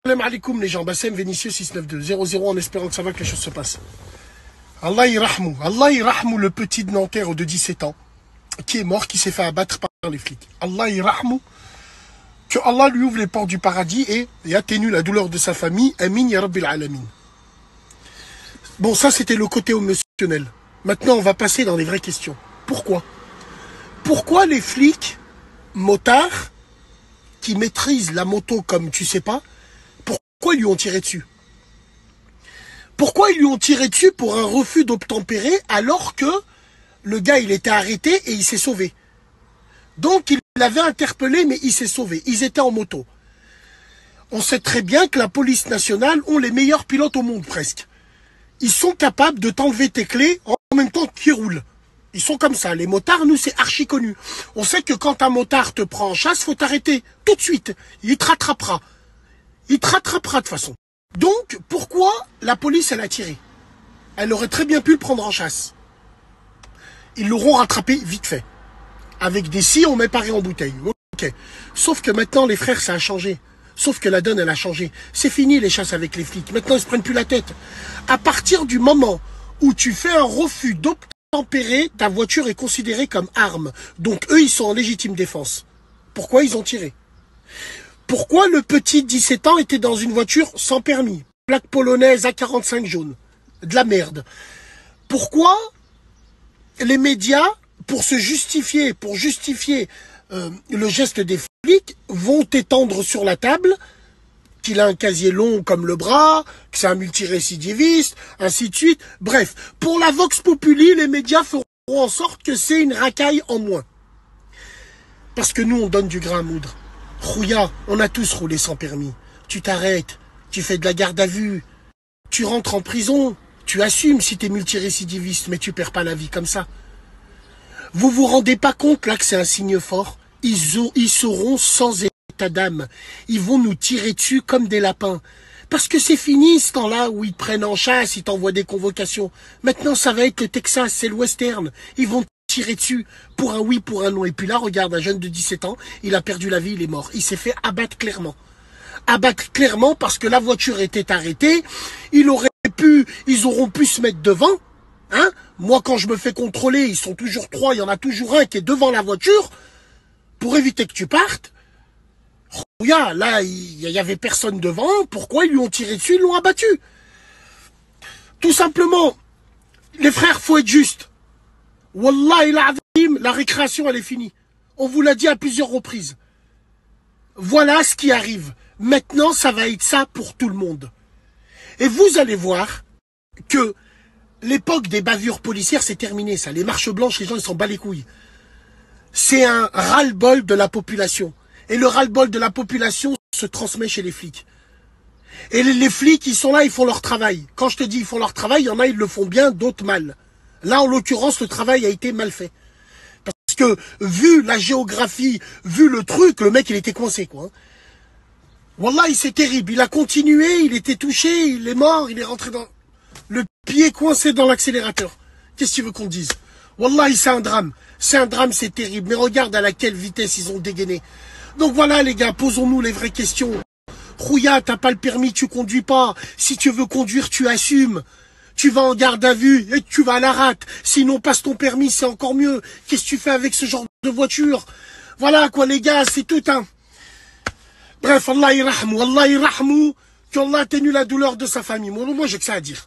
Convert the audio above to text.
Salam alaikum les gens, Bassem Vénitieux 692 00 en espérant que ça va, que les choses se passent. Allah irahmou le petit de Nanterre de 17 ans qui est mort, qui s'est fait abattre par les flics. Allah irahmou, que Allah lui ouvre les portes du paradis et atténue la douleur de sa famille. Amin ya Rabbil Alamin. Bon, ça c'était le côté émotionnel. Maintenant on va passer dans les vraies questions. Pourquoi les flics motards qui maîtrisent la moto comme tu sais pas, pourquoi ils lui ont tiré dessus? Pourquoi ils lui ont tiré dessus pour un refus d'obtempérer alors que le gars il était arrêté et il s'est sauvé? Donc il l'avait interpellé mais il s'est sauvé. Ils étaient en moto. On sait très bien que la police nationale ont les meilleurs pilotes au monde presque. Ils sont capables de t'enlever tes clés en même temps qu'ils roulent. Ils sont comme ça. Les motards, nous, c'est archi connu. On sait que quand un motard te prend en chasse, faut t'arrêter tout de suite. Il te rattrapera. Il te rattrapera de toute façon. Donc, pourquoi la police, elle a tiré? Elle aurait très bien pu le prendre en chasse. Ils l'auront rattrapé vite fait. Avec des scies, on met pareil en bouteille. Ok. Sauf que maintenant, les frères, ça a changé. Sauf que la donne, elle a changé. C'est fini les chasses avec les flics. Maintenant, ils se prennent plus la tête. À partir du moment où tu fais un refus d'obtempérer, ta voiture est considérée comme arme. Donc, eux, ils sont en légitime défense. Pourquoi ils ont tiré? Pourquoi le petit de 17 ans était dans une voiture sans permis? Plaque polonaise A45 jaune. De la merde. Pourquoi les médias, pour justifier le geste des flics, vont étendre sur la table qu'il a un casier long comme le bras, que c'est un multirécidiviste, ainsi de suite. Bref, pour la Vox Populi, les médias feront en sorte que c'est une racaille en moins. Parce que nous, on donne du grain à moudre. Rouya, on a tous roulé sans permis. Tu t'arrêtes, tu fais de la garde à vue, tu rentres en prison, tu assumes si t'es multirécidiviste, mais tu perds pas la vie comme ça. Vous vous rendez pas compte là que c'est un signe fort? Ils seront sans état d'âme. Ils vont nous tirer dessus comme des lapins. Parce que c'est fini ce temps-là où ils te prennent en chasse, ils t'envoient des convocations. Maintenant, ça va être le Texas, c'est le western. Ils vont tirer dessus pour un oui, pour un non. Et puis là, regarde, un jeune de 17 ans, il a perdu la vie, il est mort. Il s'est fait abattre clairement. Abattre clairement parce que la voiture était arrêtée. Ils auront pu se mettre devant. Hein? Moi, quand je me fais contrôler, ils sont toujours trois, il y en a toujours un qui est devant la voiture pour éviter que tu partes. Regarde, là, il y avait personne devant. Pourquoi ils lui ont tiré dessus, ils l'ont abattu? Tout simplement, les frères, faut être juste. Wallahi l'azim, la récréation, elle est finie. On vous l'a dit à plusieurs reprises. Voilà ce qui arrive. Maintenant, ça va être ça pour tout le monde. Et vous allez voir que l'époque des bavures policières, c'est terminé, ça. Les marches blanches, les gens, ils s'en battent les couilles. C'est un ras-le-bol de la population. Et le ras-le-bol de la population se transmet chez les flics. Et les flics, ils sont là, ils font leur travail. Quand je te dis ils font leur travail, il y en a, ils le font bien, d'autres mal. Là, en l'occurrence, le travail a été mal fait. Parce que, vu la géographie, vu le truc, le mec, il était coincé, quoi. Wallah, c'est terrible. Il a continué, il était touché, il est mort, il est rentré dans... Le pied coincé dans l'accélérateur. Qu'est-ce que tu veux qu'on dise? Wallah, c'est un drame. C'est un drame, c'est terrible. Mais regarde à laquelle vitesse ils ont dégainé. Donc voilà, les gars, posons-nous les vraies questions. Rouya, t'as pas le permis, tu conduis pas. Si tu veux conduire, tu assumes. Tu vas en garde à vue et tu vas à la rate. Sinon, passe ton permis, c'est encore mieux. Qu'est-ce que tu fais avec ce genre de voiture? Voilà, quoi, les gars, c'est tout un... Bref, Allah irahmou, qu'Allah atténue la douleur de sa famille. Moi, j'ai que ça à dire.